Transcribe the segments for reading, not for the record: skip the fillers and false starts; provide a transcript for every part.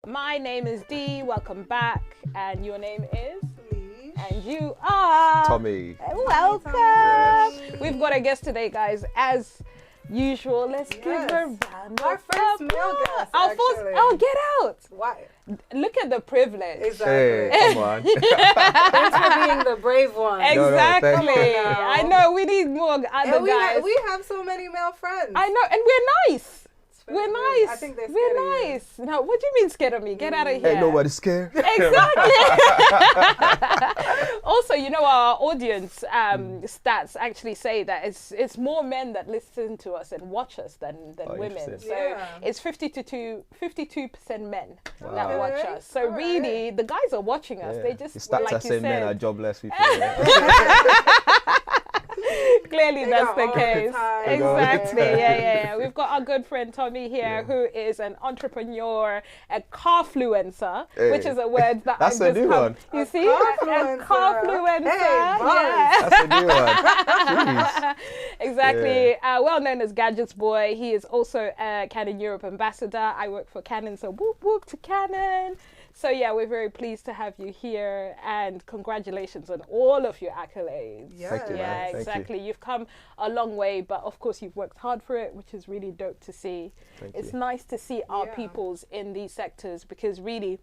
My name is D. Welcome back. And your name is? Lish. And you are? Tommy. Welcome. Yes. We've got a guest today, guys. As usual, let's give her a round Our of first male applause. guest, Our first. actually. Oh, get out. Why? Look at the privilege. Exactly. Hey, come on. Thanks for being the brave one. Exactly. thank you. I know. We need more other And guys. we have so many male friends. I know. And we're nice. It's very We're good. nice. I think they're scared We're of you. nice. No, what do you mean scared of me? Get out of here. Ain't nobody scared. Exactly. Also, you know, our audience stats actually say that it's more men that listen to us and watch us than Oh, women. interesting. So Yeah. it's 52% men that Okay. watch us. So All really, the guys are watching us. Yeah. They just, The stats like are you saying men are said, jobless people. Yeah. clearly They that's got the all the case. time. They got all the Exactly. time. Yeah. We've got our good friend Tommy here, who is an entrepreneur, a carfluencer, Hey. which is a word that That's I've a just new come. one. You A see, a carfluencer. carfluencer. Hey, buzz. Yeah. That's a new one. Jeez. Exactly. Well known as Gadgetsboy. He is also a Canon Europe ambassador. I work for Canon, so whoop whoop to Canon. So yeah, we're very pleased to have you here, and congratulations on all of your accolades. Yeah. Thank you, Yeah, man. Thank you. exactly. You've come a long way, but of course you've worked hard for it, which is really dope to see. Thank It's you. nice to see our Yeah. peoples in these sectors, because really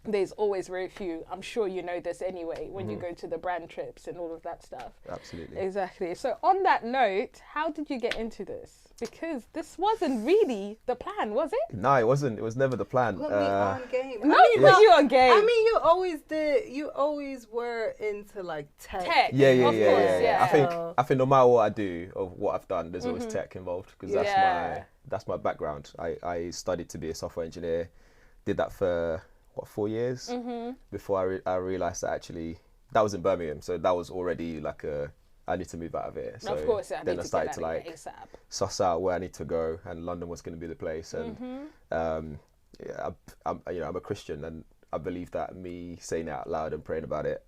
there's always very few. I'm sure you know this anyway when you go to the brand trips and all of that stuff. Absolutely. Exactly. So on that note, how did you get into this? Because this wasn't really the plan, was it? No, it wasn't. It was never the plan. Put me on game. No, I mean, because you on game. I mean, you always did. You always were into like tech. Tech. Yeah. Of course, yeah. I think no matter what I do or what I've done, there's always tech involved, because Yeah. that's my background. I studied to be a software engineer. Did that for 4 years before I realized that actually that was in Birmingham, so that was already like I need to move out of it. So Of course, I then need I to started get to out of like here ASAP. suss out where I need to go, and London was going to be the place. And yeah, I'm a Christian, and I believe that me saying it out loud and praying about it,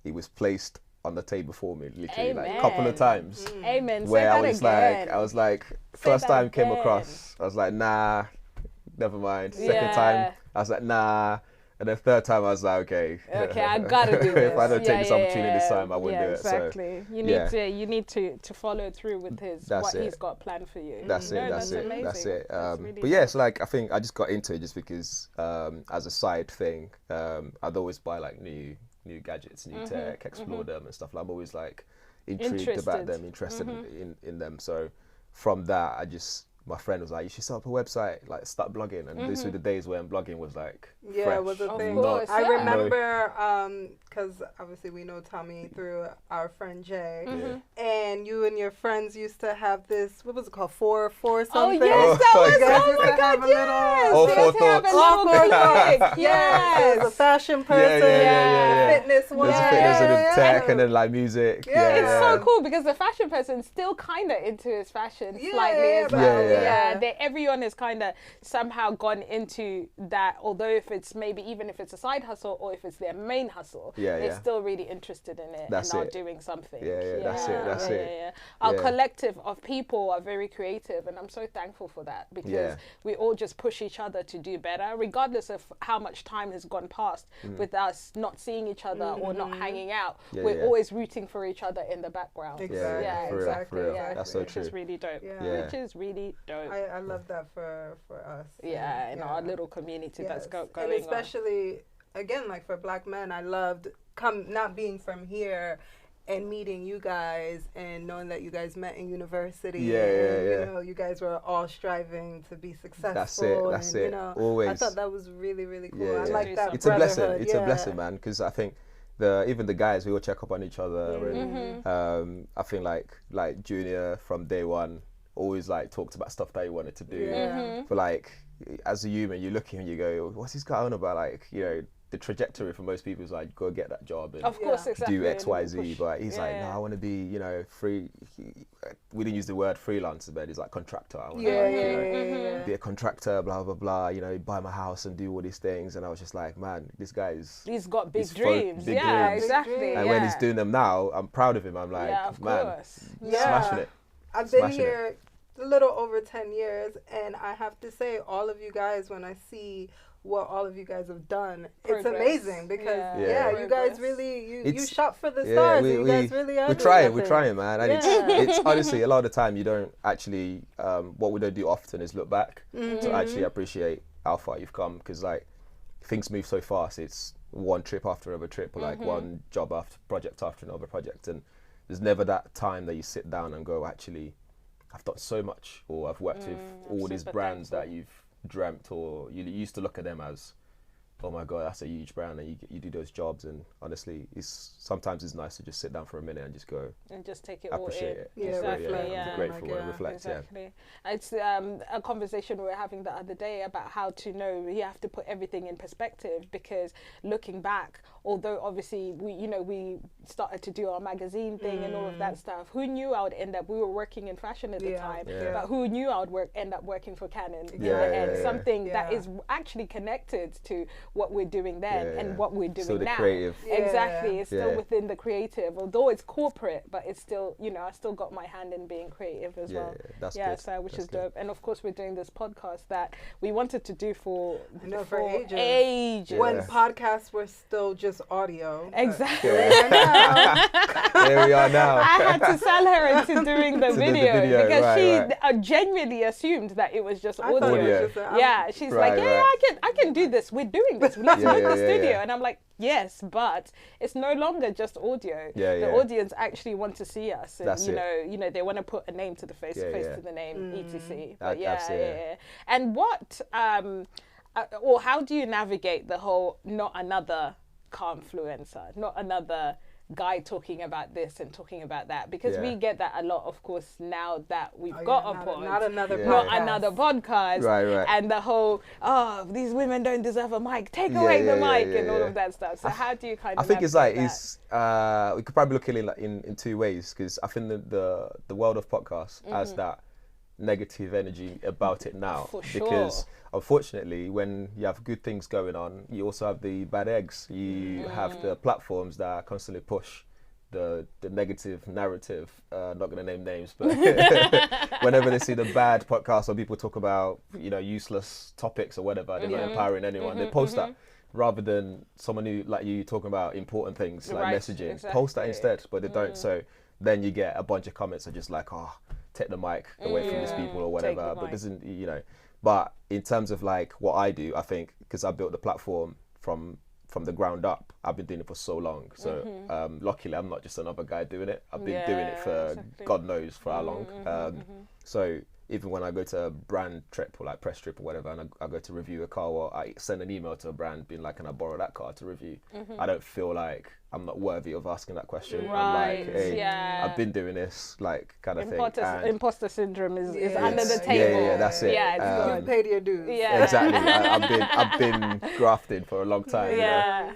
it was placed on the table for me literally like a couple Amen. of times. Amen. Say Where that I again. was like, first that time came again. across, I was like, nah, never mind. Yeah. Second time, I was like, nah. And then third time, I was like, okay. Okay, I gotta do this. If I don't take this opportunity this time, I wouldn't do it. Exactly. You need to follow through with That's what it. he's got planned for you. That's No, it. That's it. amazing. That's it. That's really But yeah, dope. so like I think I just got into it just because as a side thing, I'd always buy like new gadgets, new tech, explore them and stuff. I'm always like intrigued about them, interested in them. So from that, my friend was like, you should set up a website, like start blogging. And these were the days when blogging was like Yeah, fresh. it was a Of thing. course, I yeah. remember, because obviously we know Tommy through our friend Jay, and you and your friends used to have this. What was it called? Four something. Oh yes, that Oh, was. you guys Oh used my to God, have a yes. All They four used to have a thoughts. All little four clique. Yes, a Yes. fashion person, yeah. fitness one. There's fitness and then tech and then like music. Yeah. It's so cool because the fashion person's still kind of into his fashion Yeah, slightly as yeah, well. yeah. Everyone has kind of somehow gone into that, although if it's maybe even if it's a side hustle or if it's their main hustle, Yeah, they're yeah. still really interested in it That's and are it. doing something. Yeah, that's it, that's it. Yeah. Our Yeah. collective of people are very creative, and I'm so thankful for that because Yeah. we all just push each other to do better, regardless of how much time has gone past with us not seeing each other or not hanging out. Yeah, We're yeah. always rooting for each other in the background. Exactly. Yeah, for real, exactly. for real. Yeah. That's so Which is true. really dope. Yeah. Which is really dope. I love that for us. Yeah, in Yeah. our little community that's Yes. going and especially again, like for Black men, I loved not being from here and meeting you guys and knowing that you guys met in university. Yeah, and, yeah. You know, you guys were all striving to be successful. That's and, it. You know, Always. I thought that was really, really cool. Yeah, I yeah. like that. It's a blessing. brotherhood, It's a yeah. blessing, man. Because I think even the guys, we all check up on each other. And I think like Junior from day one always like talked about stuff that he wanted to do. Yeah. But like as a human, you look at him and you go, what's this guy on about? Like, you know, the trajectory for most people is like, go get that job and Of course, Yeah. exactly. do X, and Y, Z. push- But he's like, yeah. no, I want to be, you know, free. We didn't use the word freelancer, but he's like contractor. I want to Yeah, like, yeah, you know, yeah. be a contractor, blah, blah, blah, you know, buy my house and do all these things. And I was just like, man, this guy is... He's got big He's dreams. big Yeah, dreams. exactly. And yeah. when he's doing them now, I'm proud of him. I'm like, yeah, of man, course. Yeah. smashing it. I've been Smashing it. here a little over 10 years, and I have to say, all of you guys, when I see what all of you guys have done, it's amazing because you guys really you shot for the stars. You guys really are. We're trying, man. And it's honestly a lot of the time you don't actually what we don't do often is look back to actually appreciate how far you've come, because like things move so fast. It's one trip after another trip, or like one job after project after another project, and there's never that time that you sit down and go, actually, I've done so much, or I've worked with all these brands that you've dreamt, or you used to look at them as, oh my god, that's a huge brand, and you do those jobs. And honestly, sometimes it's nice to just sit down for a minute and just go and just take it all in. Appreciate it. Grateful and reflect. Exactly. It's a conversation we were having the other day about how to know you have to put everything in perspective, because looking back, although obviously we started to do our magazine thing and all of that stuff, who knew I would end up, we were working in fashion at the time, but who knew I would end up working for Canon in the end, something that is actually connected to what we're doing then and what we're doing still the now. Creative. Exactly, it's still within the creative, although it's corporate, but it's still, I still got my hand in being creative as well. That's good. So which that's is dope. And of course we're doing this podcast that we wanted to do for ages. When podcasts were still just audio. Exactly. There we are now. I had to sell her into doing the video because she genuinely assumed that it was just audio. She's like, I can do this. We're doing this. Let's make the studio. And I'm like, yes, but it's no longer just audio. The audience actually want to see us, and they want to put a name to the face, face to the name, etc. But And what or how do you navigate the whole not another Calmfluencer, not another guy talking about this and talking about that, because we get that a lot, of course, now that we've got a pod, not another podcast, and the whole these women don't deserve a mic, take away the mic and all of that stuff. So how do you kind of I think it's like we could probably look at it in two ways, because I think the world of podcasts has that negative energy about it now, because unfortunately when you have good things going on, you also have the bad eggs. You have the platforms that constantly push the negative narrative. Not going to name names, but whenever they see the bad podcast or people talk about useless topics or whatever, they're not empowering anyone, they post that rather than someone who like you talking about important things like messaging. Post that instead, but they don't. So then you get a bunch of comments that are just like, take the mic away from these people or whatever. But doesn't but in terms of like what I do, I think because I built the platform from the ground up, I've been doing it for so long. So luckily I'm not just another guy doing it. I've been doing it for God knows for how long. So even when I go to a brand trip or like press trip or whatever, and I go to review a car, or I send an email to a brand being like, can I borrow that car to review? I don't feel like I'm not worthy of asking that question. I'm like, hey, I've been doing this, like, kind of thing. Imposter syndrome is under the table. Yeah, that's it. You've paid your dues. Exactly. I've been grafted for a long time.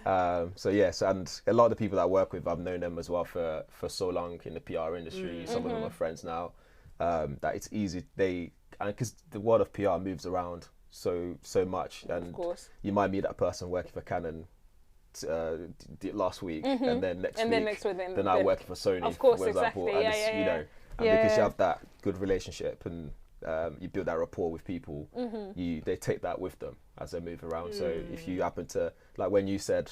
And a lot of the people that I work with, I've known them as well for so long in the PR industry. Some of them are friends now. That it's easy, because the world of PR moves around so much, and of course you might meet that person working for Canon last week, and then next week they're now working for Sony, for example, and because you have that good relationship and you build that rapport with people, they take that with them as they move around. So if you happen to, like when you said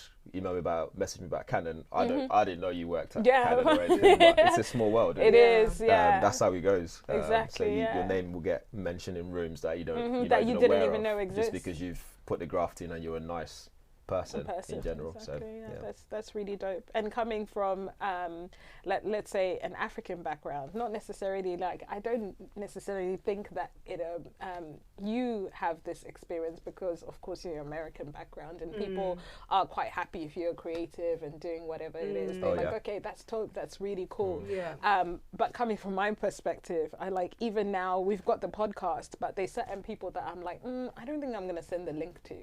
message me about Canon, I didn't know you worked at Canon or anything, but it's a small world. It is, that's how it goes. Exactly. So your name will get mentioned in rooms that you don't that you didn't even know exist, just because you've put the graft in and you're a nice person in general. Exactly, that's really dope. And coming from let's say an African background, not necessarily like, I don't necessarily think that you have this experience, because of course you're American background, and people are quite happy if you're creative and doing whatever it is. They're like, okay, that's really cool. But coming from my perspective, I like, even now we've got the podcast, but there's certain people that I'm like, I don't think I'm gonna send the link to.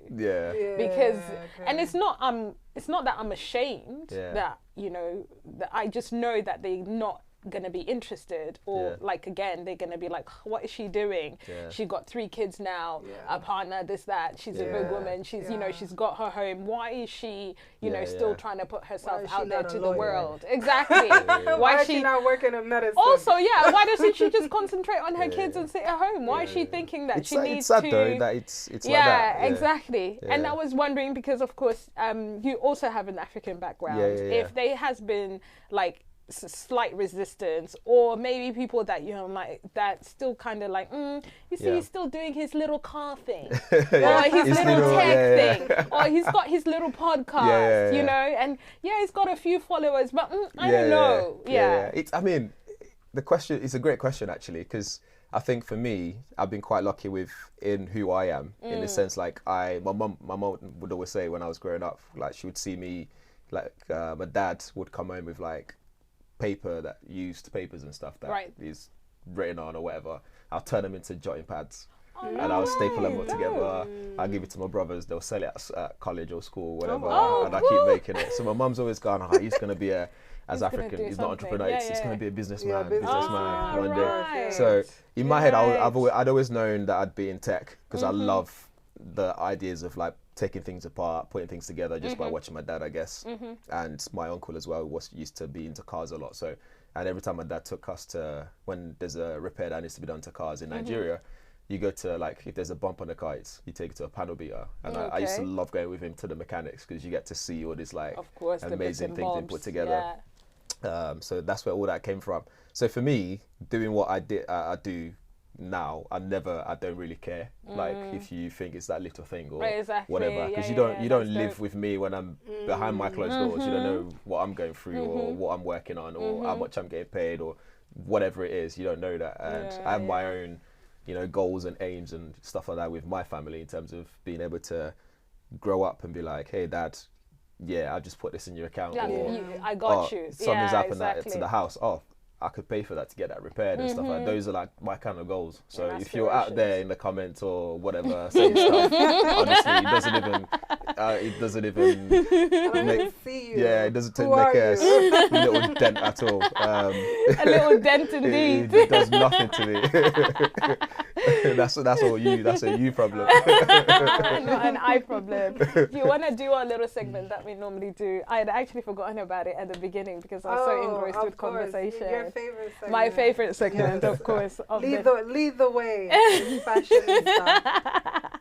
Because and it's not that I'm ashamed that that I just know that they're not gonna be interested, or like again they're gonna be like, what is she doing? She got 3 kids now, a partner, this, that. She's a big woman. She's you know, she's got her home. Why is she still trying to put herself out there to the world? Exactly. Why is she not working in medicine? Also, why doesn't she just concentrate on her kids and sit at home? Why is she thinking that she needs to? It's sad though that it's like that. Exactly. And I was wondering because of course you also have an African background. If there has been like slight resistance, or maybe people that like that still kind of like you see he's still doing his little car thing, or his little tech thing, or he's got his little podcast, you know, and he's got a few followers, but I don't know. It's, I mean, the question is a great question actually, because I think for me, I've been quite lucky in who I am, in the sense like my mum would always say when I was growing up, like she would see me, like my dad would come home with like used papers and stuff that is written on or whatever. I'll turn them into jotting pads. And I'll staple them all together. I'll give it to my brothers. They'll sell it at college or school or whatever. And I keep making it. So my mum's always gone, he's going to be as African, he's not an entrepreneur. He's going to be a businessman one day. So in my head, I'd always known that I'd be in tech because I love the ideas of like taking things apart, putting things together just by watching my dad, I guess. And my uncle as well used to be into cars a lot. So, and every time my dad took us to, when there's a repair that needs to be done to cars in Nigeria, you go to like, if there's a bump on the car, you take it to a panel beater. And I used to love going with him to the mechanics because you get to see all these like amazing things being put together. So that's where all that came from. So for me, doing what I do now, I don't really care. Like if you think it's that little thing or whatever, because you don't live with me when I'm behind my closed doors. You don't know what I'm going through or what I'm working on or how much I'm getting paid or whatever it is. You don't know that, and I have my own, goals and aims and stuff like that with my family in terms of being able to grow up and be like, hey, Dad, I just put this in your account. Or, I got you. Something's happened to the house. I could pay for that to get that repaired and stuff like that. Those are like my kind of goals. So if you're out there in the comments or whatever saying stuff, honestly, it doesn't even see you. It doesn't make a little dent at all. A little dent indeed. It does nothing to me. That's all you. That's a you problem. Not an I problem. Do you want to do our little segment that we normally do? I had actually forgotten about it at the beginning because I was so engrossed with conversation. Your favorite segment. My favorite segment, of course. Lead the way. Fashionista.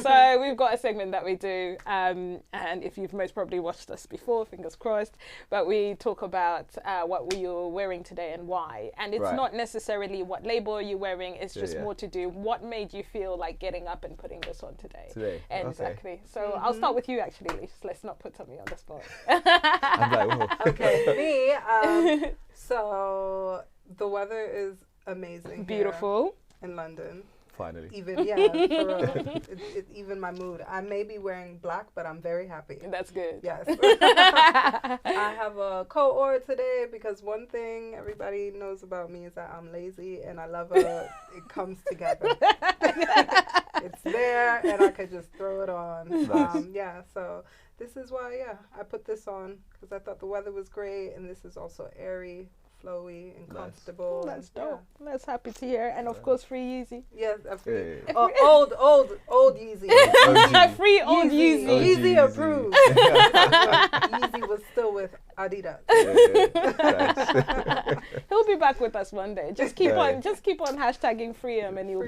So we've got a segment that we do, and if you've most probably watched us before, fingers crossed, but we talk about what you're wearing today and why. And it's not necessarily what label you're wearing, it's just more to do what made you feel like getting up and putting this on today. Exactly. Okay. So I'll start with you actually, Lish. Let's not put Tomi on the spot. I'm like, whoa. Okay, me. So the weather is amazing. Beautiful. In London. Finally. Even it's even my mood. I may be wearing black, but I'm very happy. That's good. Yes. I have a coat today because one thing everybody knows about me is that I'm lazy and I love it comes together. It's there and I could just throw it on. Nice. So this is why I put this on because I thought the weather was great and this is also airy, flowy and comfortable. That's dope. That's happy to hear. And of course, free Yeezy. Yes, free. Old Yeezy. Free old Yeezy. Yeezy approved. Yeezy was still with Adidas. He'll be back with us one day. Just keep on hashtagging free him, and he'll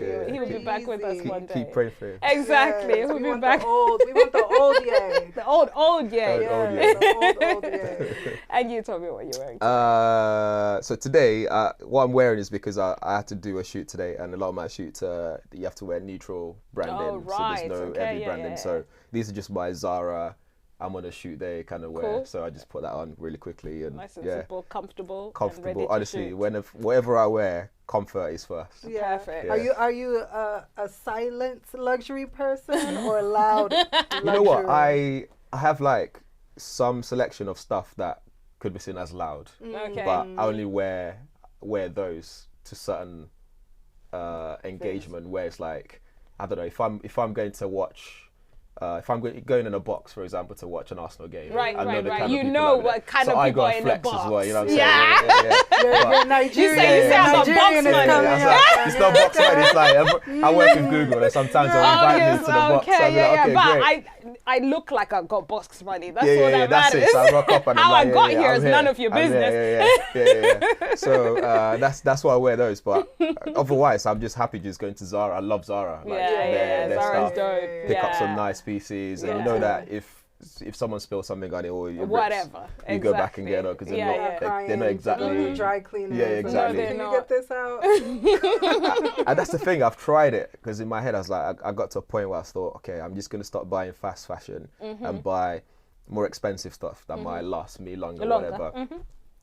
be back with us one day. Keep praying for him. Exactly. Yes, he'll be back. We want the old Ye. The old Ye. The old Ye. And you told me what you're wearing. So today, what I'm wearing is because I had to do a shoot today, and a lot of my shoots, you have to wear neutral branding, so there's no heavy branding. So these are just my Zara, I'm on a shoot day kind of wear. Cool. So I just put that on really quickly and nice and simple, comfortable. And ready honestly, whatever I wear, comfort is first. Yeah. Perfect. Yeah. Are you a silent luxury person or a loud luxury? You know what? I have like some selection of stuff that could be seen as loud, but I only wear those to certain engagement where it's like, I don't know, if I'm going to watch if I'm going in a box, for example, to watch an Arsenal game, right. You know what kind of people are in the box. As well, you know what I'm saying? You're Nigerian. You say I'm a box man. It's not box man. It's like I work with Google, and sometimes they'll invite me to the box. But I look like I've got box money. That's all that matters. It. So I rock up and how I got here is none of your business. So that's why I wear those. But otherwise, I'm just happy just going to Zara. I love Zara. Zara's dope. Pick up some nice pieces, and you know that if someone spills something on it or whatever, you go back and get it because they're not exactly dry cleaners. Yeah, exactly. Can you get this out? And that's the thing. I've tried it because in my head I was like, I got to a point where I thought, okay, I'm just gonna stop buying fast fashion and buy more expensive stuff that might last me longer. Whatever.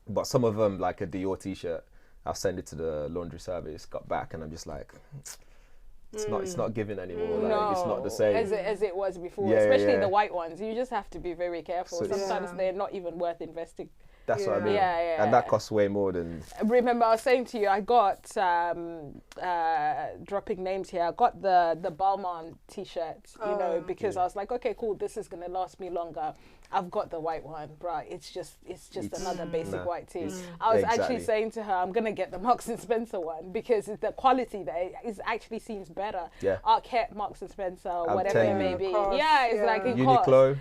But some of them, like a Dior t-shirt, I'll send it to the laundry service. Got back and I'm just like. It's not giving anymore. Like, it's not the same as it was before. Especially the white ones. You just have to be very careful. Sometimes they're not even worth investing. That's what I mean. And that costs way more than. Remember, I was saying to you, I got dropping names here. I got the Balmain t-shirt, because I was like, okay, cool. This is gonna last me longer. I've got the white one, right? It's just another basic white tee. I was actually saying to her, I'm gonna get the Marks and Spencer one because the quality there actually seems better. Arquette, Marks and Spencer, whatever it may be. It's like it Uniqlo.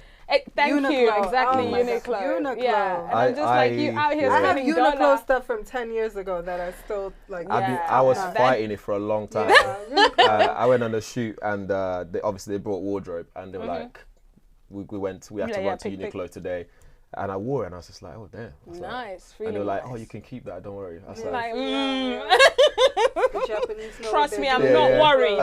Thank Uniqlo. you, exactly, Uniqlo. Yeah, and I'm just like, you out here I have spending Uniqlo stuff from 10 years ago that I still like. I was fighting it for a long time. I went on a shoot and they brought wardrobe and they were like, we have to run to Uniqlo today. And I wore it and I was just like, oh damn. Nice. And they were like, oh, you can keep that, don't worry. I was like, Trust me, I'm not worried.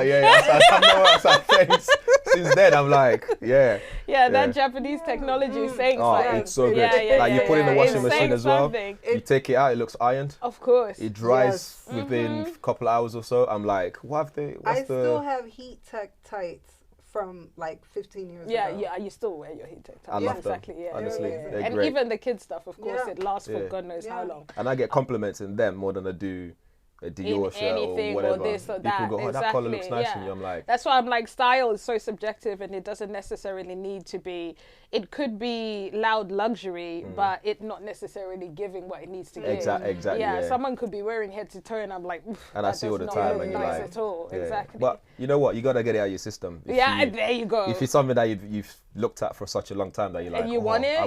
Since then, I'm like, that Japanese technology is saying something. It's so good. Like you put it in the washing machine as well. You take it out, it looks ironed. Of course. It dries within a couple of hours or so. I'm like, I still have heat tech tights from like 15 years ago. Yeah, you still wear your heat tech tights. I love them. Exactly, honestly. And great. even the kids stuff, of course, it lasts for God knows how long. And I get compliments in them more than I do a Dior shirt or whatever. Or this or that. People go, that color looks nice on you. I'm like, that's why I'm like, style is so subjective and it doesn't necessarily need to be. It could be loud luxury, but it not necessarily giving what it needs to give. Exactly. Yeah, someone could be wearing head to toe, and I'm like, and I see all the time, and you're nice like, at all. Exactly. But you know what? You gotta get it out of your system. There you go. If it's something that you've looked at for such a long time that you're like, and you want it,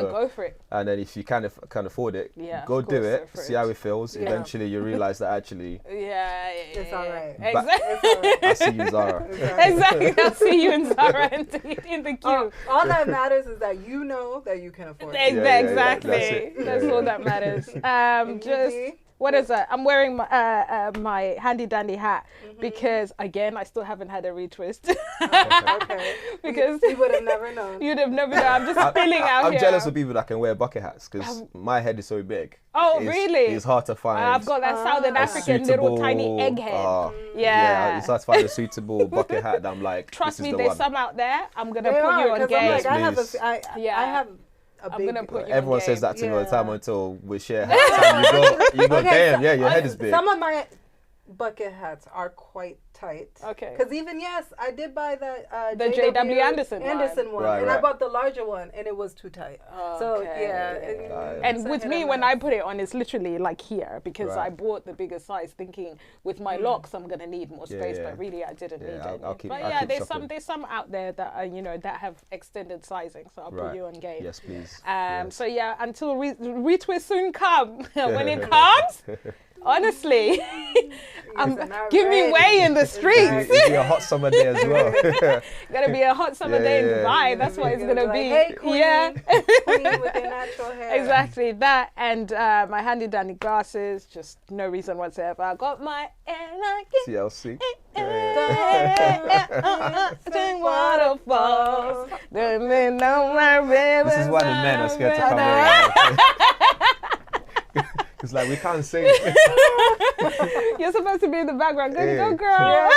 go for it. And then if you can afford it, go do it. See how it feels. Eventually, you realize that actually, it's all right. Exactly. I see you, Zara. Exactly. I see you in Zara in the queue. All that matters is that you know that you can afford it. Exactly. That's all that matters. What is that? I'm wearing my handy dandy hat because again I still haven't had a retwist. Okay. Because you would have never known. You'd have never known. I'm just spilling out here. I'm jealous of people that can wear bucket hats because my head is so big. Oh, really? It's hard to find. I've got that Southern African little tiny egg head. It's hard to find a suitable bucket hat that I'm like, trust me, there's there's some out there. I'm gonna put you on game. Like, I have I'm gonna put you everyone on says game. that to me all the time until we share hats and you go damn, your head is big. Some of my bucket hats are quite tight. Okay. Because even I did buy that the JW Anderson one, and I bought the larger one, and it was too tight. So and with me, when I put it on, it's literally like here because I bought the bigger size, thinking with my locks I'm gonna need more space, but really I didn't need any. But there's some out there that that have extended sizing, so I'll put you on game. Yes, please. So until retwist soon come. When it comes. Honestly, give me way in the streets. It'll be a hot summer day as well. Gonna be a hot summer day in Dubai. That's what it's gonna be. Hey, queen, queen with your natural hair. Exactly that, and my handy dandy glasses. Just no reason whatsoever. I got my TLC. Waterfalls. This is why the men are scared to come around. It's like we can't sing. You're supposed to be in the background. Go, girl. Yeah,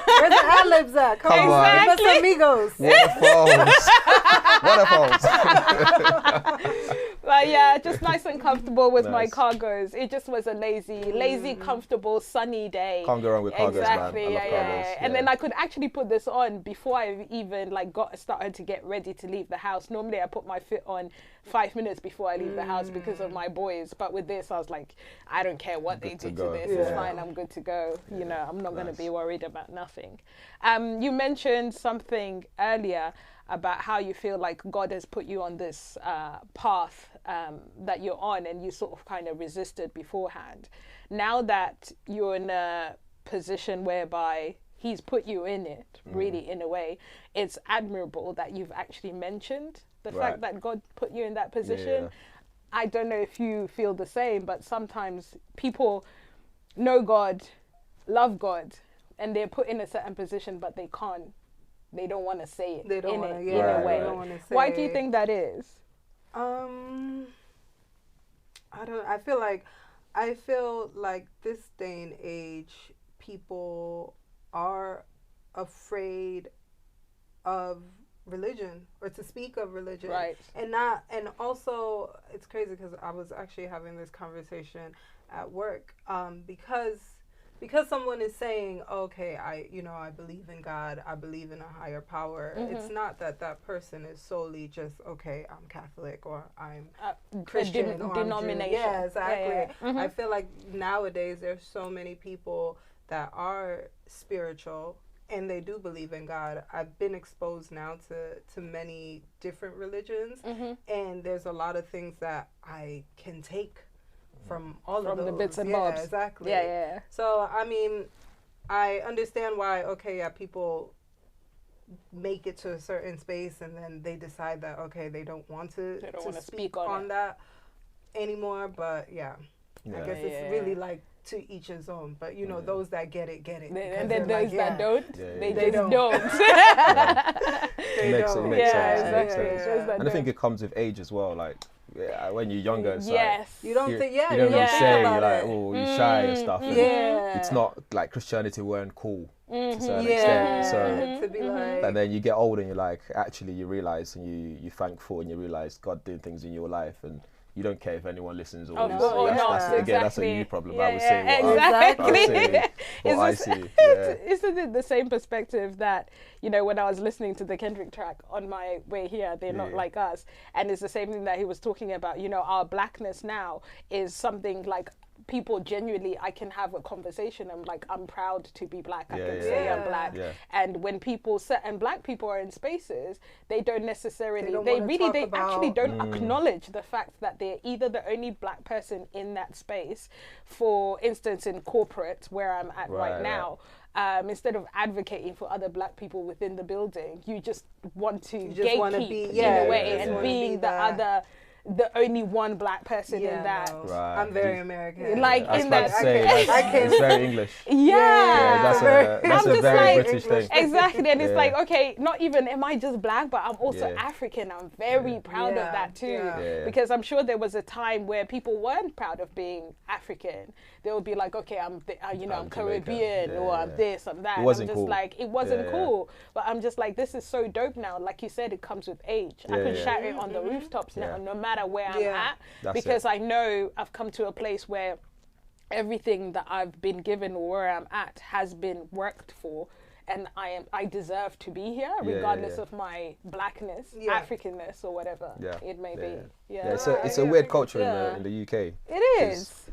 where's the ad-libs at? Come on. Exactly. Los amigos. Waterfalls. But yeah, just nice and comfortable with my cargos. It just was a lazy, comfortable, sunny day. Can't go wrong with cargos, exactly, man. I love cargos. And then I could actually put this on before I even like started to get ready to leave the house. Normally I put my fit on 5 minutes before I leave the house because of my boys. But with this, I was like, I don't care what they do to this. It's fine. I'm good to go. You know, I'm not going to be worried about nothing. You mentioned something earlier about how you feel like God has put you on this path that you're on, and you sort of kind of resisted beforehand. Now that you're in a position whereby He's put you in it, really, in a way, it's admirable that you've actually mentioned the fact that God put you in that position. I don't know if you feel the same, but sometimes people know God, love God, and they're put in a certain position, but they can't. They don't want to say it. They don't want to. In a way. They don't want to say. Why do you think that is? I don't. I feel like this day and age, people are afraid of religion, or to speak of religion, right? And also it's crazy because I was actually having this conversation at work, because someone is saying, okay, I believe in God, I believe in a higher power. It's not that person is solely just, okay, I'm Catholic or I'm Christian or denomination. Yeah, exactly. I feel like nowadays there's so many people that are spiritual and they do believe in God. I've been exposed now to many different religions, and there's a lot of things that I can take from all of those. The bits and bobs. Yeah, exactly. Yeah. So, I mean, I understand why, people make it to a certain space and then they decide that, okay, they don't want to speak on that anymore. But, I guess it's really like to each his own. But, those that get it. And then those that don't, they don't. It makes sense. Exactly. And I think it comes with age as well. Like, when you're younger, it's like, you don't think, you don't really say, you're like, oh, you're shy and stuff. And yeah. It's not like Christianity weren't cool to a certain extent. So, to be like, and then you get older and you're like, actually, you realize and you're thankful and you realize God doing things in your life, and you don't care if anyone listens or that's a new problem. I would say what I see. Isn't it the same perspective that, when I was listening to the Kendrick track on my way here, They're Not Like Us, and it's the same thing that he was talking about, our blackness now is something like, people genuinely, I can have a conversation. I'm like, I'm proud to be black. I can say I'm black. And when certain black people are in spaces, they don't necessarily, they actually don't acknowledge the fact that they're either the only black person in that space. For instance, in corporate, where I'm at right now, instead of advocating for other black people within the building, you just want to gatekeep in a way, and being the only one black person in that. I'm very American. Like in that, it's very English. That's a very British thing. Exactly, and it's like, okay, not even am I just black, but I'm also African. I'm very proud of that too, because I'm sure there was a time where people weren't proud of being African. They would be like, okay, I'm Caribbean, or I'm this, I'm that. It wasn't I'm just like, it wasn't cool. But I'm just like, this is so dope now. Like you said, it comes with age. I can shout it on the rooftops now, no matter where I'm at, because I know I've come to a place where everything that I've been given or where I'm at has been worked for, and I deserve to be here regardless of my blackness, Africanness, or whatever it may be. It's a weird culture in the UK. It is.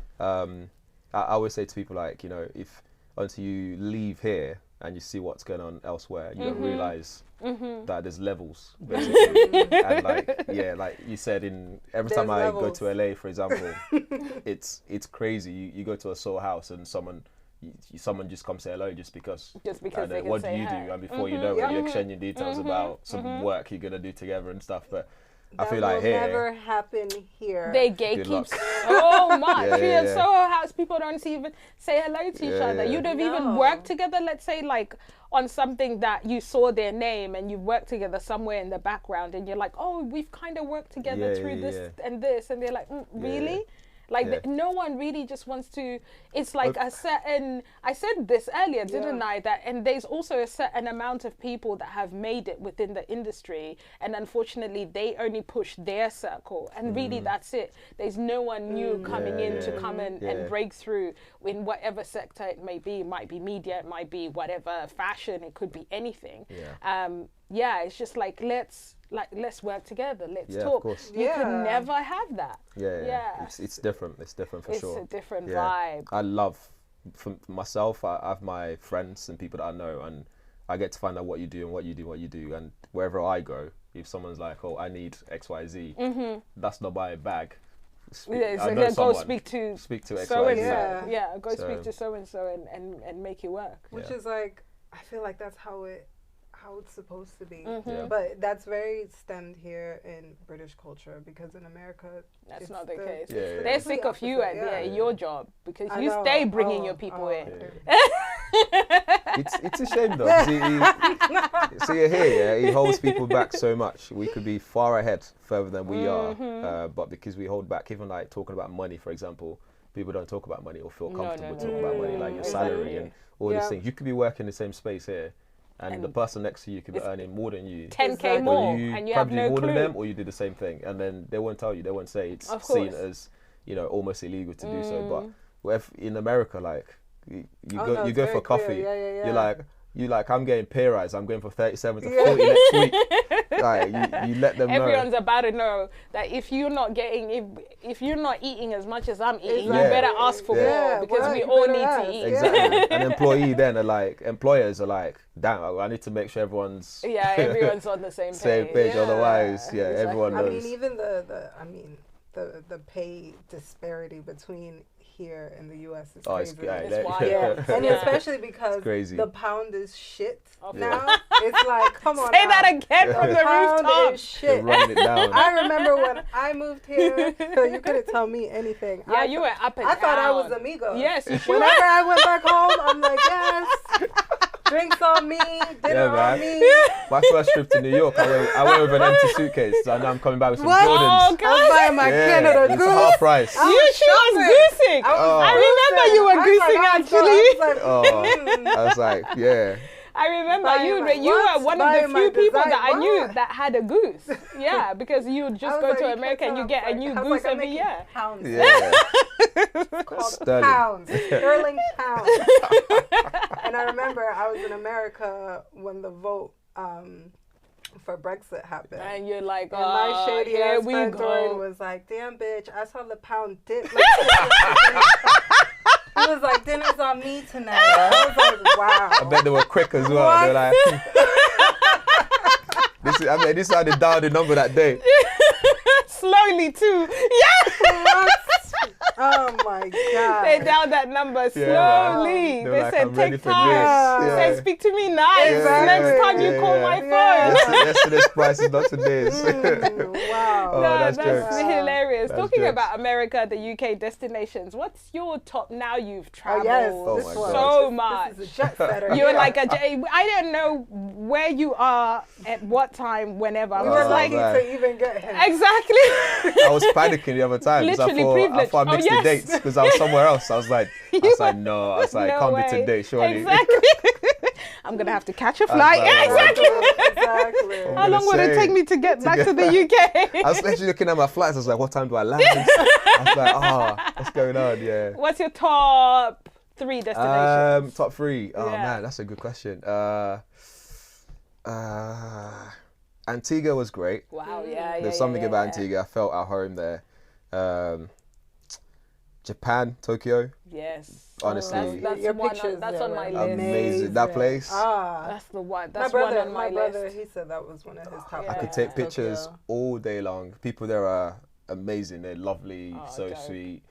I always say to people, like, if until you leave here and you see what's going on elsewhere, you don't realize that there's levels, basically. And like you said, every time I go to LA, for example, it's crazy. You go to a soul house and someone just comes say hello just because they what do you do? And before you know it, you're exchanging details about some work you're gonna do together and stuff. But I feel like here never happen here. They gatekeep so much. In Soho House, people don't even say hello to each other. You'd have even worked together, let's say, like on something that you saw their name and you've worked together somewhere in the background, and you're like, oh, we've kind of worked together through this and this, and they're like, really? Like no one really just wants to. It's like a certain. I said this earlier, didn't I? That and there's also a certain amount of people that have made it within the industry, and unfortunately, they only push their circle, and really that's it. There's no one new coming in to come and break through in whatever sector it may be. It might be media, it might be whatever fashion, it could be anything. It's just like let's work together. Let's talk. Of course. You can never have that. It's different. It's different for sure. It's a different vibe. I love, for myself, I have my friends and people that I know, and I get to find out what you do and what you do. And wherever I go, if someone's like, oh, I need X, Y, Z, that's not my bag. Go speak to X, so Y, and Z. so. Go speak to so and so and make it work. Which is like, I feel like that's how it's supposed to be. But that's very stemmed here in British culture, because in America that's not the case. They're sick of you at your job because you stay bringing your people in. It's a shame though. So you're here, he holds people back so much. We could be far ahead, further than we are, but because we hold back, even like talking about money, for example, people don't talk about money or feel comfortable talking about money, like your salary and all these things. You could be working the same space here, and the person next to you could be earning more than you. 10K more, and you have no more clue. than them, or you do the same thing, and then they won't tell you. They won't say it's seen as, almost illegal to do so. But if in America, like you go for coffee, you're like, I'm getting pay rise. I'm going from 37 to 40 next week. Like you let them know. Everyone's about to know that if you're not eating as much as I'm eating, you better ask for more, because we all need to eat. Exactly. And employers are like, damn, I need to make sure everyone's everyone's on the same page. Otherwise, everyone knows. I mean, even the pay disparity between here in the US is crazy. It's wild. And especially because the pound is shit now. It's like, come on. Say that again from the rooftop. Pound is shit. They're running it down. I remember when I moved here, you couldn't tell me anything. You were up and down. I thought I was amigo. Yes, you sure. Whenever I went back home, I'm like, yes. Drinks on me, dinner on me. My first trip to New York, I went with an empty suitcase, and I'm coming back with some Jordans. Oh, God. I'm buying my Canada Goose. It's half price. She was goosing. I remember you were goosing, actually. I was like, yeah. I remember you were one of the few people that I knew that had a goose. Yeah, because you just go to America and you get a new goose every year. Pounds. Yeah. It's called pounds. Sterling pounds. And I remember I was in America when the vote for Brexit happened. And you're like, and my shady ass friend Dorian was like, damn bitch, I saw the pound dip. He was like, dinner's on me tonight. I was like, wow. I bet they were quick as well. They were like, this is how they dialed the number that day. Slowly too. Yeah. Oh my God. They dialed that number slowly. They said, take time. They said, speak to me nice. Next time you call my phone. Yesterday's price is not today's. Wow. That's hilarious. Talking about America, the UK destinations, what's your top now you've traveled so much? This is a jet setter. You're like I don't know where you are at what time, whenever. We were lucky to even get him. Exactly. I was panicking the other time. Literally privileged. I thought I mixed the dates because I was somewhere else. I was like, no. I was like, can't be today, surely. Exactly. I'm going to have to catch a flight. Exactly. How long would it take me to get back to the UK? I was actually looking at my flights. I was like, what time do I land? I was like, what's going on? Yeah. What's your top 3 destinations? Top 3. Oh, man, that's a good question. Antigua was great. Wow, There's something about Antigua. I felt at home there. Japan, Tokyo. Yes. Honestly, that's on my list. Amazing. That place. That's the one. That's one on my brother, list. he said that was one of his top. I could take pictures all day long. People there are amazing. They're lovely, sweet.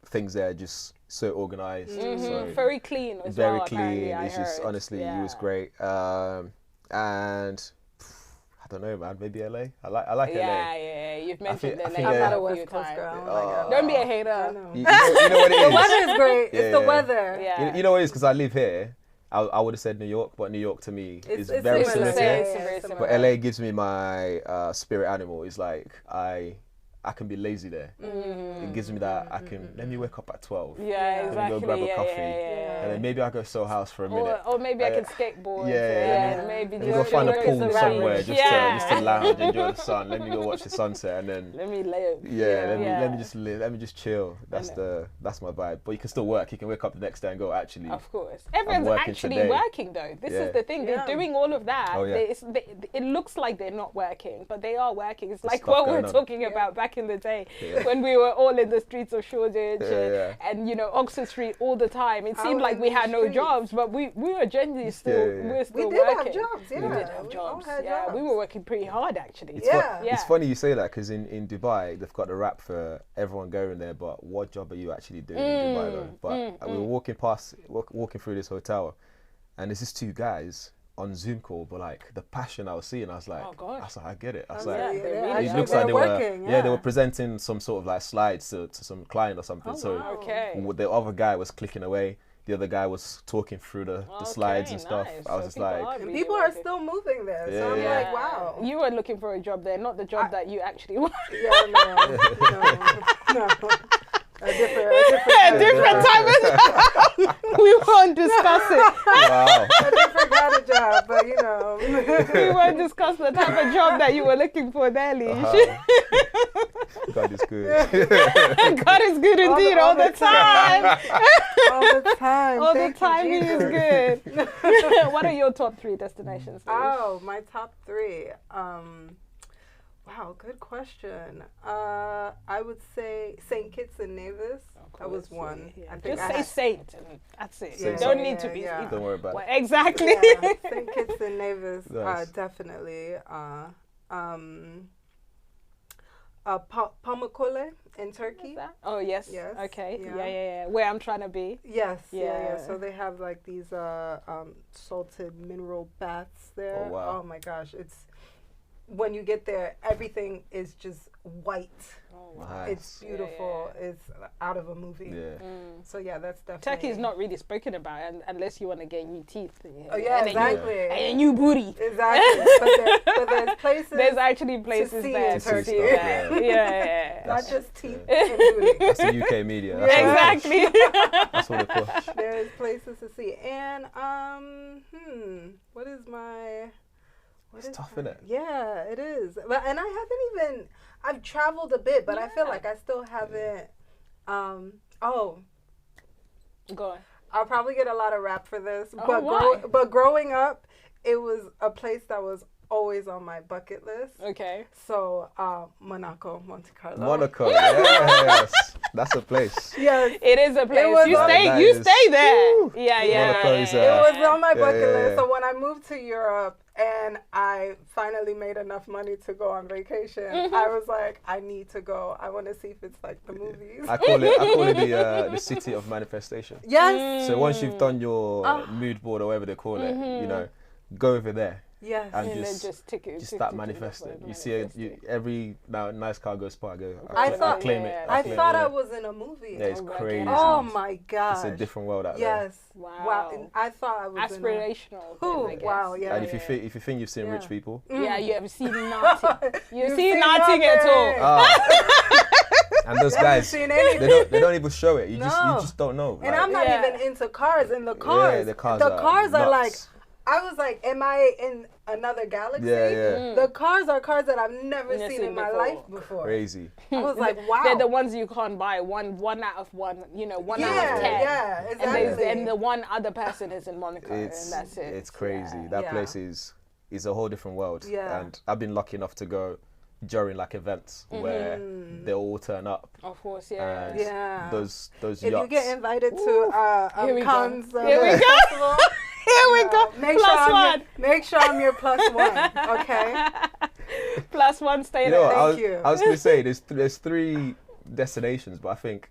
Things there are just so organized. So very clean as very well. Very clean. It's just honestly, it was great. And I don't know, man. Maybe LA. I like LA. Yeah. You've mentioned LA. I'm not a West Coast girl. Oh my God. Don't be a hater. You know what it is? The weather is great. It's the weather. Yeah. You know what it is? Because I live here. I would have said New York, but New York to me is very similar to here. But LA gives me my spirit animal. It's like I I can be lazy there. It gives me that let me wake up at 12. Yeah, exactly. Let me go grab a coffee. And then maybe I go Soho House for a minute. Or maybe I can skateboard. Maybe just go find a pool somewhere just to lounge, enjoy the sun. Let me go watch the sunset and then let me live. Let me just live. Let me just chill. That's my vibe. But you can still work. You can wake up the next day and go, actually. Of course. Everyone's actually working though. This is the thing. They're doing all of that. It looks like they're not working, but they are working. It's like what we're talking about back in the day when we were all in the streets of Shoreditch and Oxford Street all the time. It seemed like we had no jobs, but we were generally still working. We did have jobs. We did have jobs. We were working pretty hard actually. It's funny you say that because in Dubai they've got the rap for everyone going there, but what job are you actually doing in Dubai though? But we were walking through this hotel, and there's just two guys on Zoom call, but like the passion I was seeing, I was like, I get it. I was like, it looks like they were presenting some sort of like slides to some client or something. The other guy was clicking away. The other guy was talking through the slides and stuff. I was just like... And people are still moving there, so I'm like, wow. You were looking for a job there, not the job that you actually want. No. A different type of job. We won't discuss it. Wow. A different kind of job, but we won't discuss the type of job that you were looking for there, Lish. God is good. God is good indeed all the time. All the time. All the time he is good. What are your top 3 destinations, Lish? Oh, my top 3. Wow, good question. I would say St. Kitts and Nevis. That was one. I think just say Saint, and that's it. You don't need to be. Don't worry about it. Exactly. St. Kitts and Nevis, definitely. Pamukkale in Turkey. Oh yes. Okay. Yeah. Where I'm trying to be. Yes. Yeah. So they have like these salted mineral baths there. Oh wow. Oh my gosh, it's. When you get there, everything is just white. Oh, nice. It's beautiful. It's out of a movie. So that's definitely. Turkey is not really spoken about unless you want to get new teeth. Exactly. And a new booty. Exactly. but there's places. There's actually places there in Turkey. Not just teeth and booty. That's the UK media. Exactly. That's what it push. There's places to see, and what is my? It's tough, isn't it? Yeah, it is. And I've traveled a bit, but I feel like I still haven't, go on. I'll probably get a lot of rap for this, but growing up, it was a place that was always on my bucket list. Okay. So, Monaco, Monte Carlo. Monaco, yes. That's a place. Yes. It is a place. You stay there. Woo. Yeah. It was on my bucket list. So when I moved to Europe and I finally made enough money to go on vacation, I was like, I need to go. I want to see if it's like the movies. I call it the city of manifestation. Yes. So once you've done your mood board or whatever they call it, go over there. Yes. And just start manifesting. You see every nice car goes by. I claim it. I thought I was in a movie. Yeah, it's crazy. Oh my gosh. It's a different world out there. Yes. Wow. I thought I was aspirational. Wow. Yeah. And if you think you've seen rich people. Yeah, you have seen nothing. You've seen nothing at all. And those guys, they don't even show it. You just don't know. And I'm not even into cars. And the cars are like. I was like, am I in another galaxy? Yeah. The cars are cars that I've never seen in my life before. Crazy. I was like, wow. They're the ones you can't buy. One out of 10. Yeah, exactly. And the one other person is in Monaco, and that's it. It's crazy. That place is a whole different world. Yeah. And I've been lucky enough to go during like events where they all turn up. Of course, And those yachts. If you get invited to Cannes, Here we go. Here we go. Make sure I'm your +1, okay? +1, stay there. Thank you. I was going to say, there's 3 destinations, but I think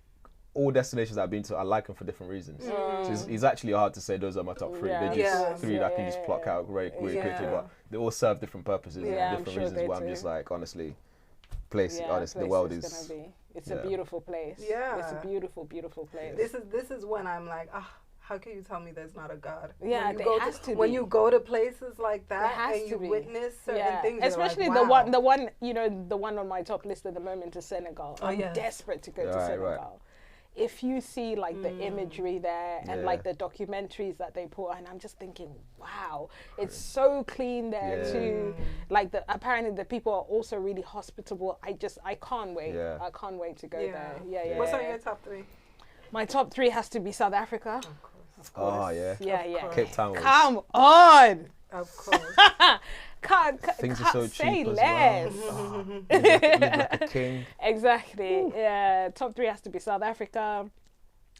all destinations I've been to, I like them for different reasons. So it's actually hard to say those are my top 3. They're just 3 that I can just pluck out really quickly, but they all serve different purposes and different reasons where I'm just like, honestly, the world is... It's a beautiful place. Yeah. It's a beautiful, beautiful place. This is when I'm like, how can you tell me there's not a God? Yeah, there has to be. When you go to places like that and you witness certain things, especially like, wow. the one, you know, the one on my top list at the moment is Senegal. I'm desperate to go to Senegal. Right. If you see like the imagery there and like the documentaries that they put, and I'm just thinking, wow, it's so clean there too. Like apparently the people are also really hospitable. I can't wait. I can't wait to go there. Yeah. What's on your top 3? My top 3 has to be South Africa. Of course. Oh yeah. Yeah. Cape Town. Come on. Of course. Things are so cheap as less. Well. Live like a king. Exactly. Ooh. Yeah. Top 3 has to be South Africa.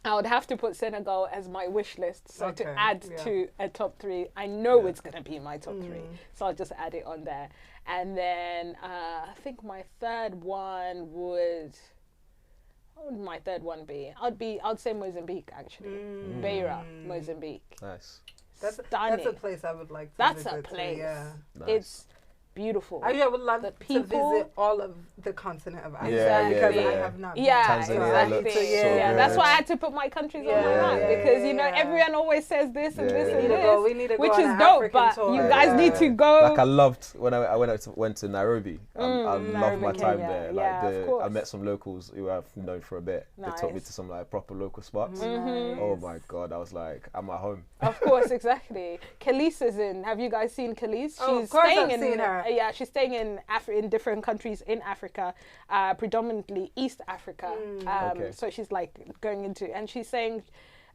I would have to put Senegal as my wish list. So to add to a top 3, I know it's gonna be my top 3. So I'll just add it on there. And then I think my third one would. What would my third one be? I'd say Mozambique actually. Beira, Mozambique. Nice. That's a place I would like to visit. That's a place. Yeah. Nice. It's beautiful. I would love to visit all of the continent of Africa because I have not been. Tanzania exactly. So that's why I had to put my countries on my list because you know everyone always says this and this and this, we need to which go is on dope. But tour. you guys need to go. Like I loved when I went to Nairobi. I loved my time there. Like I met some locals who I've known for a bit. They took me to some like proper local spots. Oh my God, I was like, I'm at home. Of course, exactly. Khalees is in. Have you guys seen Khalees? Of course I've seen her. Yeah, she's staying in different countries in Africa, predominantly East Africa. So she's like going into, and she's saying,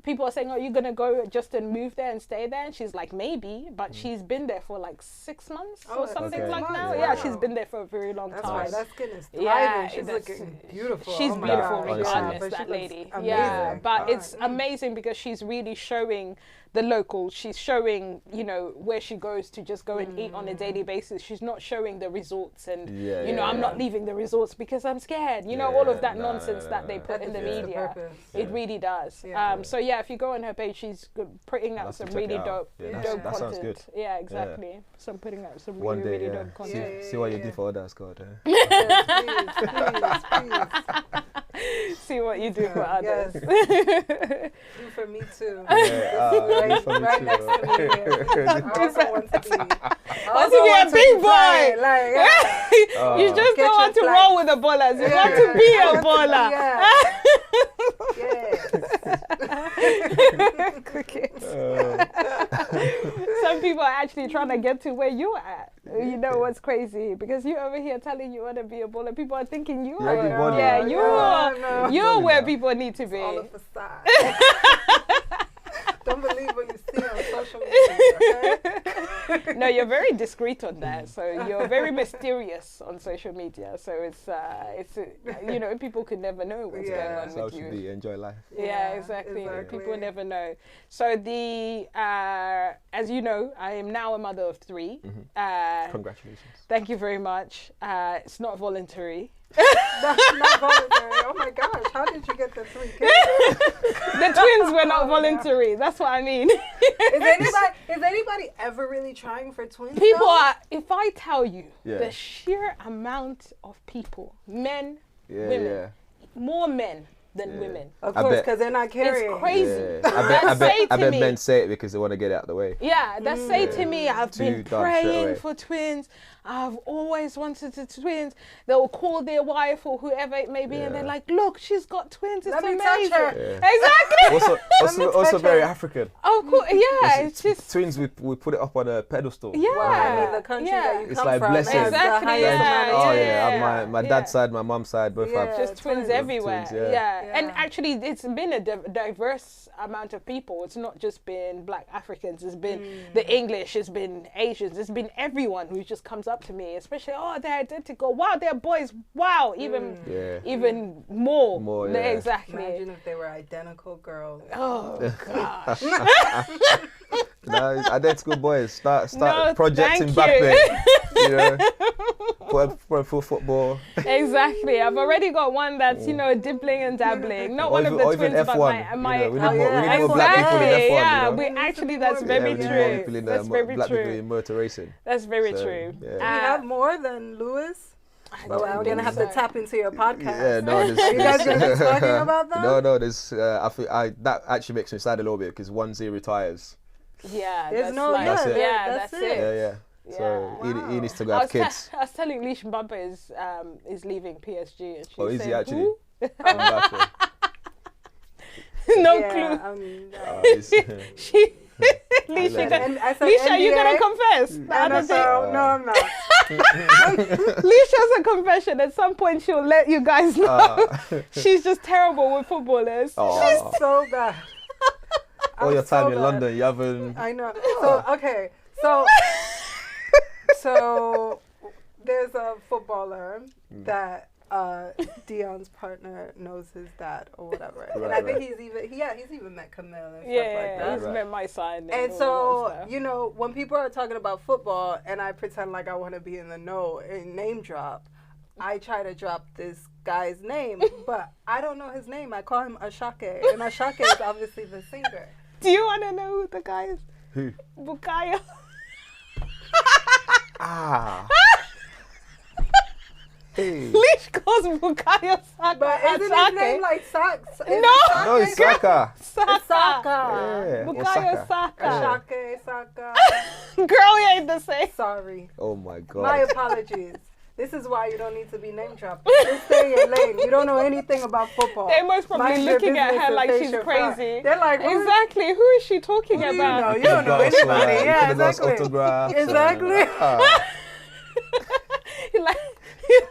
people are saying, "Are you gonna go just and move there and stay there?" And she's like, "Maybe," but she's been there for like 6 months or something like now. Yeah, she's been there for a very long time. That's why that skin is thriving. She's looking beautiful. She's beautiful regardless, honestly. that lady. Amazing. Yeah, but it's amazing because she's really showing the locals. She's showing, you know, where she goes to just go and eat on a daily basis. She's not showing the resorts and, you know, I'm not leaving the resorts because I'm scared. You know, all of that nonsense that they put in the media. It really does. So yeah, if you go on her page, she's putting out some really dope content. That sounds good. Yeah, exactly. So I'm putting out some really dope content. See what you do for others, God. Please. See what you do for others. Do for me too. Right next to me. I also want to be a big boy. You just don't want to roll with the ballers. You want to be a baller. Crickets. Some people are actually trying to get to where you're at. You know what's crazy? Because you're over here telling you want to be a baller. People are thinking you are. Yeah, you're where people need to be. It's all a facade. Don't believe what you see on social media, okay? No, you're very discreet on that. So you're very mysterious on social media. So it's you know, people could never know what's going on with you. Enjoy life. Yeah, exactly. People never know. So as you know, I am now a mother of 3. Congratulations. Thank you very much. It's not voluntary. That's not voluntary. Oh my gosh, how did you get the 3 kids? The twins were not voluntary. That's what I mean. Is anybody ever really trying for twins? People are. If I tell you the sheer amount of people, men, women, more men than women. Of course, because they're not carrying. It's crazy. I bet men say it because they want to get it out of the way. Yeah, that say to me, I've been praying for twins. I've always wanted twins. They'll call their wife or whoever it may be, and they're like, "Look, she's got twins. It's amazing." Touch her. Exactly. Also very African. Of course, it's just twins. We put it up on a pedestal. Yeah, well, I mean the country that you come from. Blessing. Exactly. My dad's side, my mom's side, both have just twins everywhere. And actually, it's been a diverse amount of people. It's not just been Black Africans. It's been the English. It's been Asians. It's been everyone who just comes up to me, especially, they're identical. Wow, they're boys. Wow, even more. Exactly. Imagine if they were identical girls. Oh gosh. No, identical boys. Start projecting back there. You know, for football. Exactly. I've already got one that's dibbling and dabbling. Not one of the twins, F1, but my. We need more black people in F1. Yeah, that's very true. That's very true. Black people in motor racing. That's very true. We have more than Lewis. Well, I'm gonna have to tap into your podcast. Yeah, no, are you guys gonna be talking about that? No, there's. That actually makes me sad a little bit because once he retires, that's it. That's it. Yeah. So he needs to go have kids. I was telling Lish Mbappe is leaving PSG, and she's is saying, he actually? No clue. Lisha, you gonna confess? No, I'm not. Lisha has a confession. At some point, she'll let you guys know. She's just terrible with footballers. She's so bad. All your time in London, you haven't. I know. So okay, so there's a footballer that Dion's partner knows his dad or whatever, and I think he's even met Camille and stuff like that. He's met my son. And so when people are talking about football, and I pretend like I want to be in the know and name drop, I try to drop this guy's name, but I don't know his name. I call him Ashake, and Ashake is obviously the singer. Do you want to know who the guy is? Who? Bukayo. Hey. Lish calls Bukayo Saka. But isn't his name like Saka? No, it's Saka. Saka. Yeah, Bukayo Saka. Ashake, Saka. Girl, you ain't the same. Sorry. Oh my God. My apologies. This is why you don't need to be name dropped. Just stay in your lane. You don't know anything about football. They're most probably looking at her like she's crazy. They're like, exactly. Who is she talking about? You don't know anybody. Yeah, exactly. Exactly.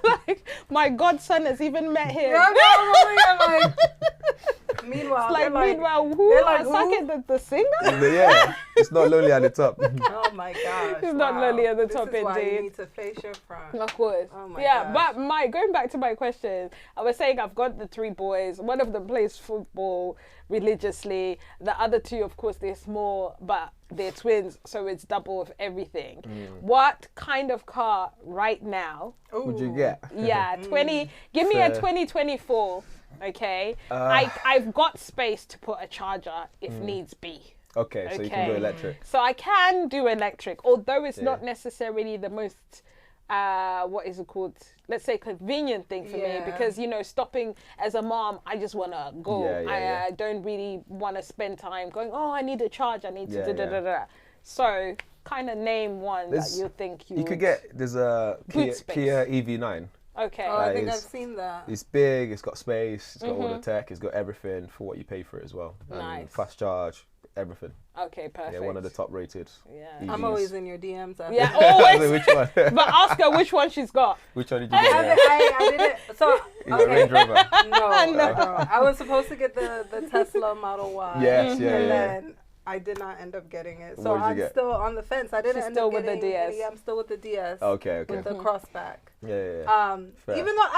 Like, my godson has even met him. Meanwhile, who? Asake, the singer? Yeah, it's not Lonely at the top. Oh my gosh. It's not Lonely at the top, indeed. This is why you indeed. need to face your front. Of course. Oh my gosh. But going back to my question, I was saying I've got the 3 boys. One of them plays football religiously. The other 2, of course, they're small, but they're twins, so it's double of everything. What kind of car right now would you get? Yeah, give me a 2024. Okay, I've got space to put a charger if needs be. Okay, so you can go electric. So I can do electric, although it's not necessarily the most what is it called? Let's say convenient thing for me, because stopping as a mom, I just want to go. I don't really want to spend time going, oh, I need a charge, I need to So kind of name one that you think you could get. There's a Kia EV9. Okay. I think I've seen that. It's big, it's got space, it's got all the tech, it's got everything for what you pay for it as well. Nice. Fast charge, everything. Okay, perfect. Yeah, one of the top rated. Yeah. EVs. I'm always in your DMs. Yeah, always. Which one? But ask her which one she's got. Which one did you get? I didn't. So, Is it a Range Rover? No. I was supposed to get the Tesla Model Y. Yes, and then I did not end up getting it. So I'm still on the fence. I didn't end up getting the DS. I'm still with the DS. Okay. With the crossback. Yeah. Even though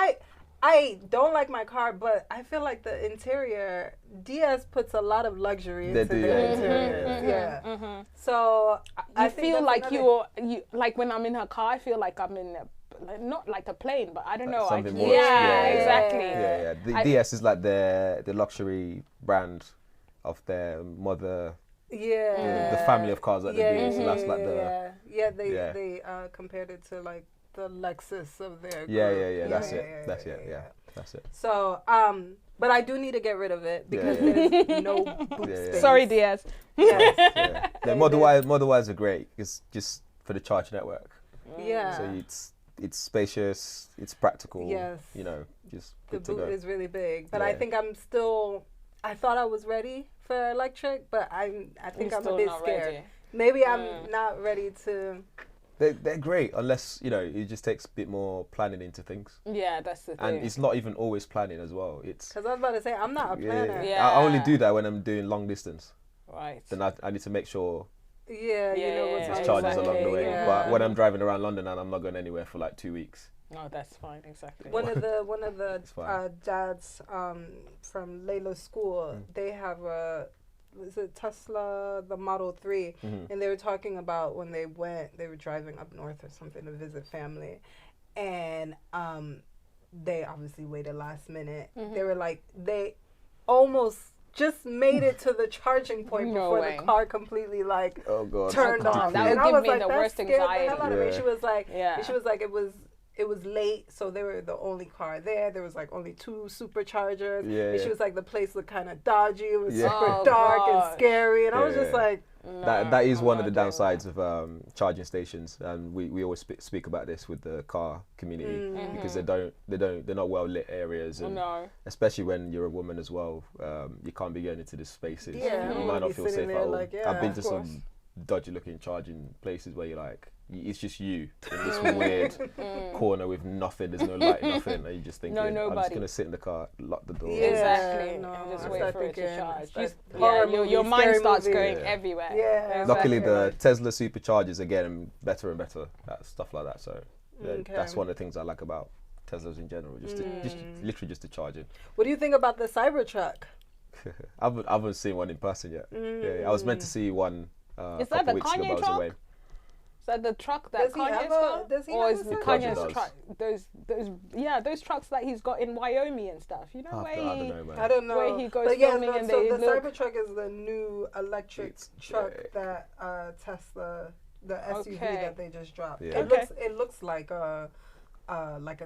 I don't like my car, but I feel like the interior, DS puts a lot of luxury into the interior. So I feel like you like when I'm in her car, I feel like I'm in not like a plane, but I don't know. Exactly. Yeah. The DS is like the luxury brand of their mother. Yeah. The family of cars that they do. So that's like they compared it to like the Lexus of their group. Yeah. That's it. So, but I do need to get rid of it because there's no boot space. Sorry, DS. Yes. The Model Ys are great. It's just for the charge network. Yeah. So it's spacious. It's practical. Yes. Just the good to boot go. is really big, but I think I'm still. I thought I was ready for electric, but I think I'm a bit scared. Ready. Maybe I'm not ready to. They're great unless it just takes a bit more planning into things. Yeah, that's the thing. And it's not even always planning as well. It's because I was about to say I'm not a planner. Yeah. I only do that when I'm doing long distance. Right. Then I need to make sure. Yeah, you know what's there's charges along the way. Yeah. But when I'm driving around London and I'm not going anywhere for like 2 weeks. No, that's fine. Exactly. One of the dads from Layla's school, they have was it Tesla, the Model 3, and they were talking about when they were driving up north or something to visit family, and they obviously waited last minute. They were like, they almost just made it to the charging point before the car completely turned off. That would give me the worst anxiety. She was like, it was late, so they were the only car there. There was like only 2 superchargers. Yeah, and she was like, the place looked kind of dodgy. It was super dark and scary, and I was just like, that is one of the downsides of charging stations, and we always speak about this with the car community because they're not well lit areas, and especially when you're a woman as well, you can't be getting into the spaces. You might not feel safe at all. Like, I've been to some dodgy looking charging places where you're like, it's just you in this weird corner with nothing. There's no light, nothing. And you just thinking, I'm just gonna sit in the car, lock the door. Exactly. No, and just wait for it to charge. Your mind starts going everywhere. Yeah. Luckily, the Tesla superchargers are getting better and better at stuff like that. So that's one of the things I like about Teslas in general. Just literally just the charging. What do you think about the Cybertruck? I haven't seen one in person yet. I was meant to see one. Is that the Kanye truck? Is that the truck that Kanye's got? Or is it Kanye's truck? Those trucks that he's got in Wyoming and stuff. You know I don't know. Where he goes filming and the Cybertruck is the new electric truck that Tesla, the SUV that they just dropped. It looks like a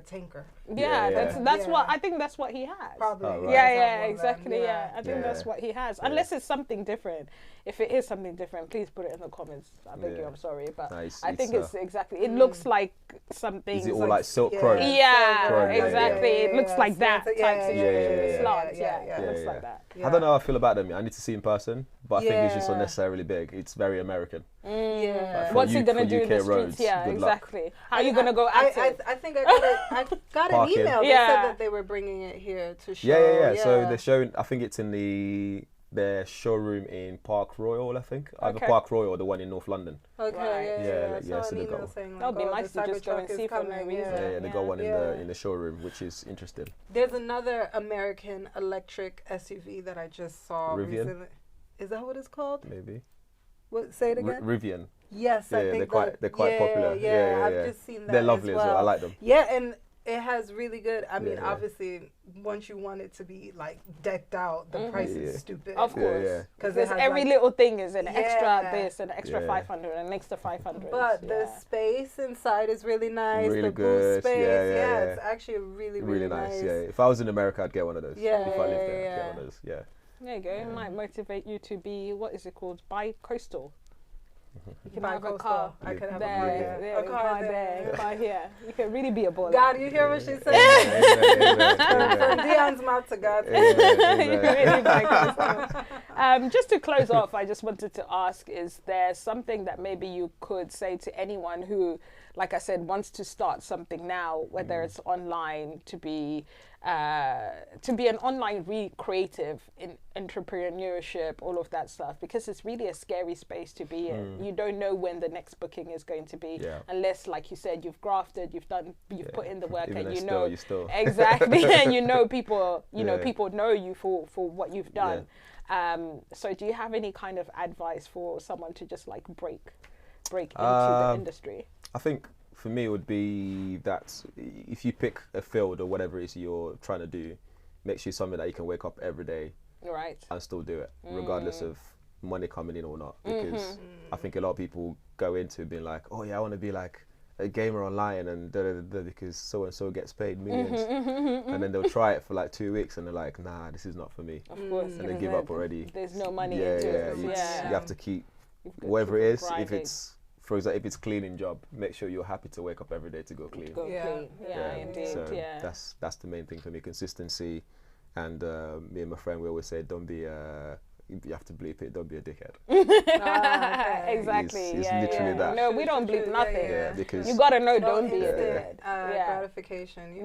tanker. That's what I think. That's what he has. Probably. Oh, right. Exactly. I think that's what he has. Unless it's something different. If it is something different, please put it in the comments. I beg you. I'm sorry, but I think it's exactly. It looks like something. Is it all like silk chrome? Yeah, exactly. It looks like that type situation. Slants. It looks like that. I don't know how I feel about them. I need to see in person, but I think it's just unnecessarily big. It's very American. What's he gonna do in the streets? Exactly. How are you gonna go active? I think I got an email. They said that they were bringing it here to show. Yeah. So they're showing. I think it's in their showroom in Park Royal. I think either Park Royal or the one in North London. Okay. So they got. That would be nice to just go and see for no reason. Yeah, they got one in the showroom, which is interesting. There's another American electric SUV that I just saw recently. Is that what it's called? Maybe. What? Say it again. Rivian. Yes, I think they're quite popular. I've just seen that. They're lovely as well. I like them. Yeah, and it has really good. I mean, obviously, once you want it to be like decked out, the price is stupid. Of course, because every little thing is an extra this, an extra 500, an extra 500. But the space inside is really nice. Really the good. Boot space, it's actually really nice. Yeah, if I was in America, I'd get one of those. If I lived there, I'd get one of those. Yeah. There you go. It might motivate you to be, what is it called? Bi-coastal. You can have a car. I could have a car there. A car here. You can really be a baller. God, you hear what she said? From Dion's mouth to God. Just to close off, I just wanted to ask, is there something that maybe you could say to anyone who, like I said, wants to start something now, whether it's online, to be an online creative in entrepreneurship, all of that stuff, because it's really a scary space to be in. You don't know when the next booking is going to be, unless, like you said, you've grafted, you've put in the work, and you know exactly, and you know people, people know you for what you've done. So do you have any kind of advice for someone to just like break into the industry? I think for me it would be that if you pick a field or whatever it is you're trying to do, make sure it's something that you can wake up every day and still do it, regardless of money coming in or not. Because I think a lot of people go into being like, oh yeah, I want to be like a gamer online and because so and so gets paid millions, and then they'll try it for like 2 weeks and they're like, nah, this is not for me. Of course, and they give up already. There's no money into it. You have to keep whatever it is. If it's, for example, if it's cleaning job, make sure you're happy to wake up every day to go clean. Indeed. So that's the main thing for me: consistency. And me and my friend, we always say, don't be. You have to bleep it. Don't be a dickhead. Exactly. It's literally that. No, we don't bleep nothing. Because you gotta know. Don't be a dickhead. Gratification.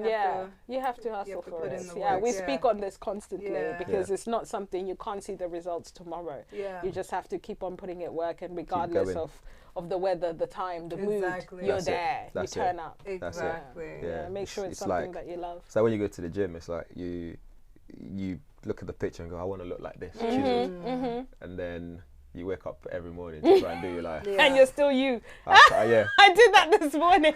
You have to hustle for it. We speak on this constantly because it's not something you can't see the results tomorrow. You just have to keep on putting it work, and regardless of the weather, the time, the mood, you're there. You turn up. Exactly. Make sure it's something that you love. So when you go to the gym, it's like you look at the picture and go, I want to look like this, and then you wake up every morning to try and do your life, and you're still you. I did that this morning.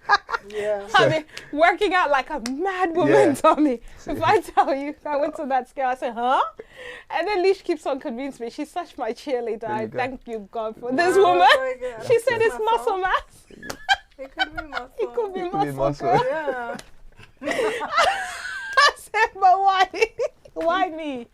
I've been working out like a mad woman, Tommy. If I tell you, I went to that scale, I said, huh? And then Lish keeps on convincing me. She's such my cheerleader. I thank you, God, for this woman. She said it's muscle mass. It could be muscle. It could be muscle. muscle. Yeah. I said, but why? Why me?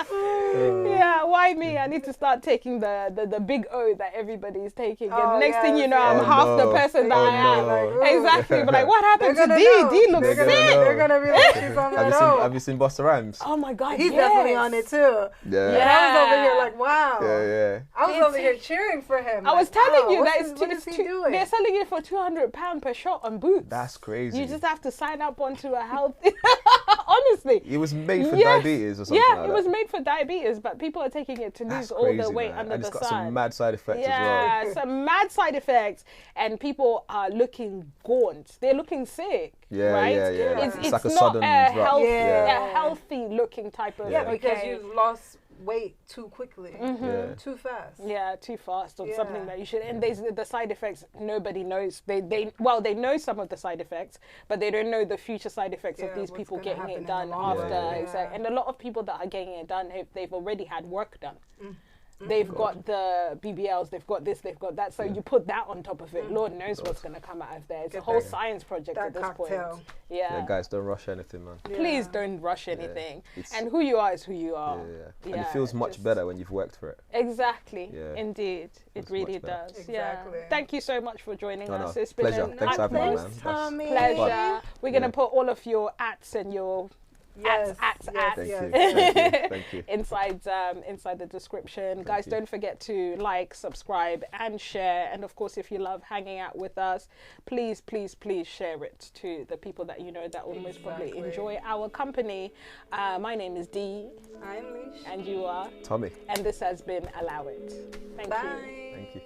Yeah, why me? I need to start taking the big O that everybody is taking. And next thing you know, I'm half the person that I am. Like, exactly. But like, what happened to D? Know. D looks sick. They're gonna be like, she's on that O. Have you seen Busta Rhymes? Oh my God, he's definitely on it too. Yeah. And I was over here like, wow. Yeah. I was over here cheering for him. I was telling you that what is he doing? They're selling it for £200 per shot on Boots. That's crazy. You just have to sign up onto a healthy. Honestly, it was made for diabetes or something. Yeah, it was made for diabetes, but people are taking it to lose all the weight under the sun. And it's got some mad side effects as well. Yeah, some mad side effects, and people are looking gaunt. They're looking sick. Yeah, right? yeah. It's like a not sudden drop. a healthy looking type of. Yeah, because you've lost weight too quickly, too fast. Yeah, too fast, or something that you should. And the side effects, nobody knows. They know some of the side effects, but they don't know the future side effects of these people getting it done after. Exactly. And a lot of people that are getting it done, they've already had work done. They've got the BBLs, they've got this, they've got that. So you put that on top of it. Lord knows what's going to come out of there. It's a whole science project at this point. Yeah, guys, don't rush anything, man. Please don't rush anything. And who you are is who you are. And it feels much better when you've worked for it. Exactly. Indeed. It really does. Exactly. Yeah. Thank you so much for joining us. It's been pleasure. Thanks for having me, man. Tomi. Pleasure. We're going to put all of your ats and your Thank you. inside the description. Guys, don't forget to like, subscribe and share, and of course if you love hanging out with us, please share it to the people that you know that will most probably enjoy our company. My name is D. I'm Lish. And you are Tomi. And this has been Allow It. Thank you. Thank you.